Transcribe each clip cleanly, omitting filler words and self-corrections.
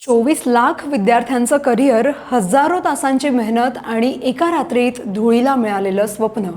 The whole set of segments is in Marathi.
24 लाख विद्यार्थ्यांचं करिअर, हजारो तासांची मेहनत आणि एका रात्रीत धुळीला मिळालेलं स्वप्न.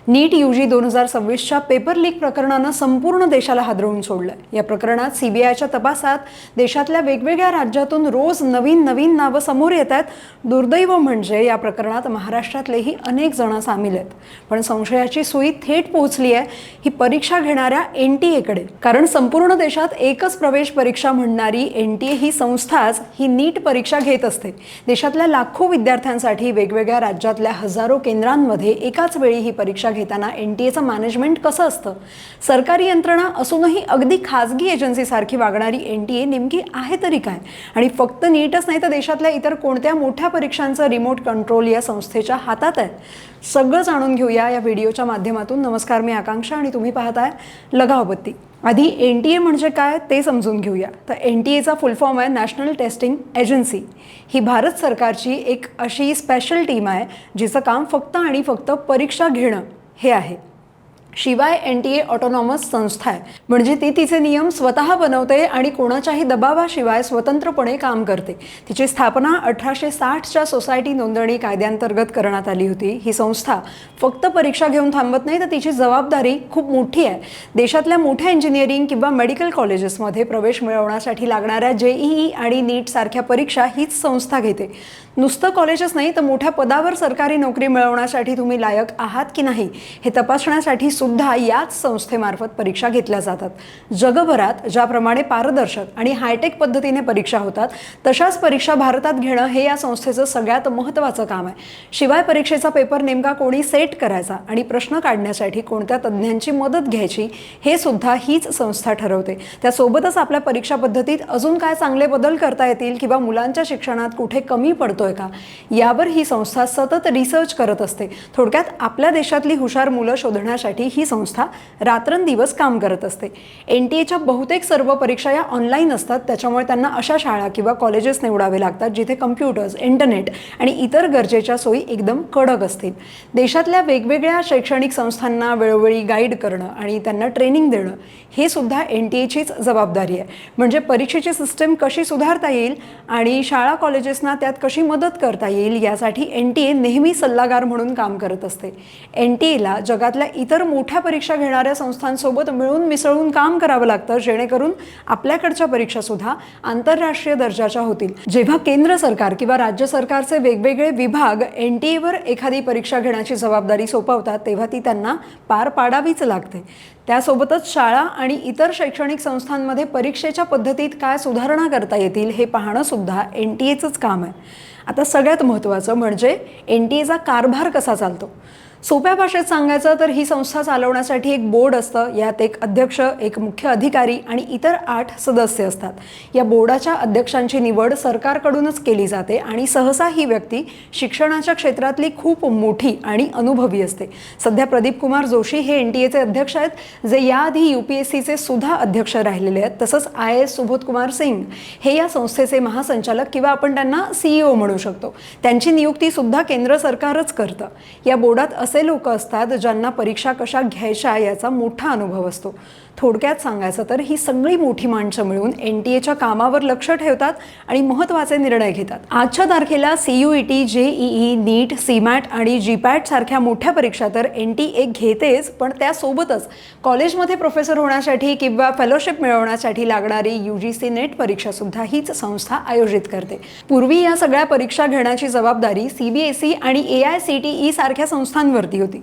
नीट UG 2026च्या पेपर लीक प्रकरणानं संपूर्ण देशाला हादरवून सोडलं. या प्रकरणात CBIच्या तपासात देशातल्या वेगवेगळ्या राज्यातून रोज नवीन नावं समोर येत आहेत. दुर्दैव म्हणजे या प्रकरणात महाराष्ट्रातलेही अनेक जण सामील आहेत. पण संशयाची सुई थेट पोहोचली आहे ही परीक्षा घेणाऱ्या NTA कारण संपूर्ण देशात एकच प्रवेश परीक्षा म्हणणारी NTA ही संस्थाच ही नीट परीक्षा घेत असते. देशातल्या लाखो विद्यार्थ्यांसाठी वेगवेगळ्या राज्यातल्या हजारो केंद्रांमध्ये एकाच वेळी ही परीक्षा घेताना NTAचं मॅनेजमेंट कसं असतं? सरकारी यंत्रणा असूनही अगदी खाजगी एजन्सी सारखी वागणारी NTA नेमकी आहे तरी काय? आणि फक्त नीटच नाही तर देशातल्या इतर कोणत्या मोठ्या परीक्षांचं रिमोट कंट्रोल या संस्थेच्या हातात आहे? सगळं जाणून घेऊया या व्हिडिओच्या माध्यमातून. नमस्कार, मी आकांक्षा आणि तुम्ही पाहताय लगावबत्ती. आधी NTA म्हणजे काय ते समजून घेऊया. तर NTAचा फुल फॉर्म आहे नॅशनल टेस्टिंग एजन्सी. ही भारत सरकारची एक अशी स्पेशल टीम आहे जिचं काम फक्त आणि फक्त परीक्षा घेणं हे आहे. शिवाय NTA ऑटोनॉमस संस्था आहे, म्हणजे ती तिचे नियम स्वतः बनवते आणि कोणाच्याही दबावाशिवाय स्वतंत्रपणे काम करते. तिची स्थापना 1860च्या सोसायटी नोंदणी कायद्यांतर्गत करण्यात आली होती. ही संस्था फक्त परीक्षा घेऊन थांबत नाही तर तिची जबाबदारी खूप मोठी आहे. देशातल्या मोठ्या इंजिनिअरिंग किंवा मेडिकल कॉलेजेसमध्ये प्रवेश मिळवण्यासाठी लागणाऱ्या JEE आणि नीट सारख्या परीक्षा हीच संस्था घेते. नुसतं कॉलेजच नाही तर मोठ्या पदावर सरकारी नोकरी मिळवण्यासाठी तुम्ही लायक आहात की नाही हे तपासण्यासाठी सुद्धा याच संस्थेमार्फत परीक्षा घेतल्या जातात. जगभरात ज्याप्रमाणे पारदर्शक आणि हायटेक पद्धतीने परीक्षा होतात तशाच परीक्षा भारतात घेणं हे या संस्थेचं सगळ्यात महत्त्वाचं काम आहे. शिवाय परीक्षेचा पेपर नेमका कोणी सेट करायचा आणि प्रश्न काढण्यासाठी कोणत्या तज्ज्ञांची मदत घ्यायची हे सुद्धा हीच संस्था ठरवते. त्यासोबतच आपल्या परीक्षा पद्धतीत अजून काय चांगले बदल करता येतील किंवा मुलांच्या शिक्षणात कुठे कमी पडतोय का यावर ही संस्था सतत रिसर्च करत असते. थोडक्यात आपल्या देशातली हुशार मुलं शोधण्यासाठी ही संस्था रात्रंदिवस काम करत असते. NTAच्या बहुतेक सर्व परीक्षा या ऑनलाईन असतात, त्याच्यामुळे त्यांना अशा शाळा किंवा कॉलेजेस निवडावे लागतात जिथे कम्प्युटर्स, इंटरनेट आणि इतर गरजेच्या सोयी एकदम कडक असतील. देशातल्या वेगवेगळ्या शैक्षणिक संस्थांना वेळोवेळी गाईड करणं आणि त्यांना ट्रेनिंग देणं हे सुद्धा NTAचीच जबाबदारी आहे. म्हणजे परीक्षेची सिस्टीम कशी सुधारता येईल आणि शाळा कॉलेजेसना त्यात कशी मदत करता येईल यासाठी NTA नेहमी सल्लागार म्हणून काम करत असते. NTAला जगातल्या इतर मोठ्या परीक्षा घेणाऱ्या संस्थांसोबत मिळून मिसळून काम करावं लागतं जेणेकरून आपल्याकडच्या परीक्षा सुद्धा आंतरराष्ट्रीय दर्जाच्या होतील. जेव्हा केंद्र सरकार किंवा राज्य सरकारचे वेगवेगळे विभाग NTAवर एखादी परीक्षा घेण्याची जबाबदारी सोपवतात तेव्हा ती त्यांना पार पाडावीच लागते. त्यासोबतच शाळा आणि इतर शैक्षणिक संस्थांमध्ये परीक्षेच्या पद्धतीत काय सुधारणा करता येतील हे पाहणं सुद्धा NTAचंच काम आहे. आता सगळ्यात महत्त्वाचं म्हणजे NTAचा कारभार कसा चालतो. सोप्या भाषेत सांगायचं तर ही संस्था चालवण्यासाठी एक बोर्ड असतं. यात एक अध्यक्ष, एक मुख्य अधिकारी आणि इतर 8 सदस्य असतात. या बोर्डाच्या अध्यक्षांची निवड सरकारकडूनच केली जाते आणि सहसा ही व्यक्ती शिक्षणाच्या क्षेत्रातली खूप मोठी आणि अनुभवी असते. सध्या प्रदीप कुमार जोशी हे NTAचे अध्यक्ष आहेत, जे याआधी UPSCचे सुद्धा अध्यक्ष राहिलेले आहेत. तसंच IAS सुबोध कुमार सिंग हे या संस्थेचे महासंचालक किंवा आपण त्यांना CEO म्हणू शकतो. त्यांची नियुक्ती सुद्धा केंद्र सरकारच करतं. या बोर्डात असे लोक असतात ज्यांना परीक्षा कशा घ्यायच्या याचा मोठा अनुभव असतो. थोडक्यात सांगायचं तर ही सगळी मोठी माणसं मिळून NTAच्या कामावर लक्ष ठेवतात आणि महत्त्वाचे निर्णय घेतात. आजच्या तारखेला CUET, JEE, नीट, CMAT आणि GPAT सारख्या मोठ्या परीक्षा तर NTA घेतेच, पण त्यासोबतच कॉलेजमध्ये प्रोफेसर होण्यासाठी किंवा फेलोशिप मिळवण्यासाठी लागणारी UGC नेट परीक्षा सुद्धा हीच संस्था आयोजित करते. पूर्वी या सगळ्या परीक्षा घेण्याची जबाबदारी CBSE आणि AICTE सारख्या संस्थांवरती होती.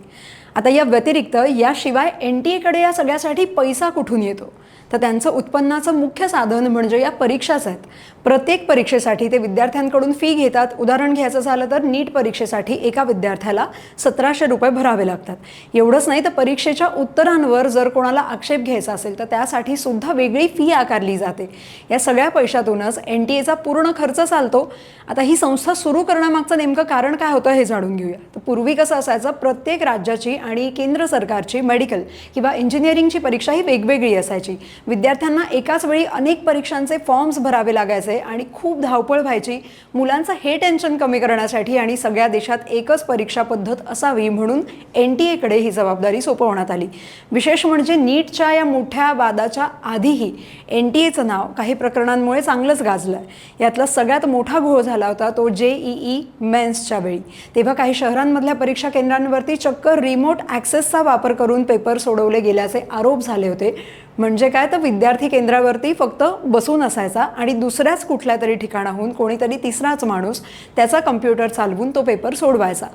आता या व्यतिरिक्त याशिवाय NTAकडे या सगळ्यासाठी पैसा कुठून येतो तर त्यांचं उत्पन्नाचं मुख्य साधन म्हणजे या परीक्षाच आहेत. प्रत्येक परीक्षेसाठी ते विद्यार्थ्यांकडून फी घेतात. उदाहरण घ्यायचं झालं तर नीट परीक्षेसाठी एका विद्यार्थ्याला 1700 रुपये भरावे लागतात. एवढंच नाही तर परीक्षेच्या उत्तरांवर जर कोणाला आक्षेप घ्यायचा असेल तर त्यासाठी सुद्धा वेगळी फी आकारली जाते. या सगळ्या पैशातूनच NTAचा पूर्ण खर्च चालतो. आता ही संस्था सुरू करण्यामागचं नेमकं कारण काय होतं हे जाणून घेऊया. तर पूर्वी कसं असायचं, प्रत्येक राज्याची आणि केंद्र सरकारची मेडिकल किंवा इंजिनिअरिंगची परीक्षा ही वेगवेगळी असायची. विद्यार्थ्यांना एकाच वेळी अनेक परीक्षांचे फॉर्म्स भरावे लागायचे आणि खूप धावपळ व्हायची. मुलांचं हे टेन्शन कमी करण्यासाठी आणि सगळ्या देशात एकच परीक्षा पद्धत असावी म्हणून NTA ही जबाबदारी सोपवण्यात आली. विशेष म्हणजे नीटच्या या मोठ्या वादाच्या आधीही NTAचं नाव काही प्रकरणांमुळे चांगलंच गाजलंय. यातला सगळ्यात मोठा घोळ झाला होता तो JEE मेन्सच्या वेळी. तेव्हा काही शहरांमधल्या परीक्षा केंद्रांवरती चक्क रिमोट ॲक्सेसचा वापर करून पेपर सोडवले गेल्याचे आरोप झाले होते. म्हणजे काय, तर विद्यार्थी केंद्रावरती फक्त बसून असायचा आणि दुसऱ्याच कुठल्या तरी ठिकाणाहून कोणीतरी तिसराच माणूस त्याचा कम्प्युटर चालवून तो पेपर सोडवायचा.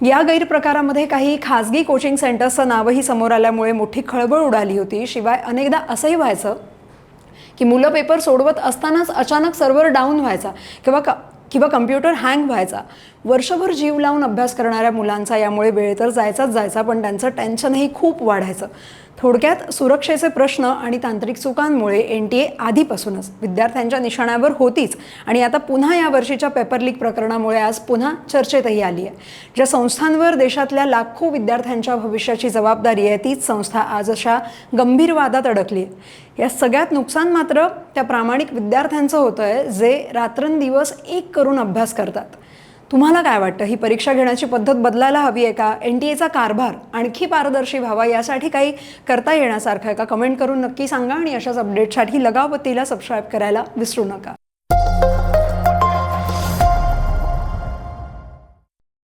या गैरप्रकारामध्ये काही खाजगी कोचिंग सेंटर्सचं नावही समोर आल्यामुळे मोठी खळबळ उडाली होती. शिवाय अनेकदा असंही व्हायचं की मुलं पेपर सोडवत असतानाच अचानक सर्व्हर डाऊन व्हायचा किंवा कम्प्युटर हँग व्हायचा. वर्षभर जीव लावून अभ्यास करणाऱ्या मुलांचा यामुळे वेळ तर जायचा, पण त्यांचं टेन्शनही खूप वाढायचं. थोडक्यात सुरक्षेचे प्रश्न आणि तांत्रिक चुकांमुळे NTA आधीपासूनच विद्यार्थ्यांच्या निशाण्यावर होतीच आणि आता पुन्हा या वर्षीच्या पेपर लीक प्रकरणामुळे आज पुन्हा चर्चेतही आली आहे. ज्या संस्थांवर देशातल्या लाखो विद्यार्थ्यांच्या भविष्याची जबाबदारी आहे तीच संस्था आज अशा गंभीर वादात अडकली आहे. या सगळ्यात नुकसान मात्र त्या प्रामाणिक विद्यार्थ्यांचं होतंय जे रात्रंदिवस एक करून अभ्यास करतात. तुम्हाला काय वाटतं, ही परीक्षा घेण्याची पद्धत बदलायला हवी आहे का? NTAचा कारभार आणखी पारदर्शी व्हावा यासाठी काही करता येण्यासारखं आहे का? कमेंट करून नक्की सांगा आणि अशाच अपडेटसाठी लगावतीला सबस्क्राईब करायला विसरू नका.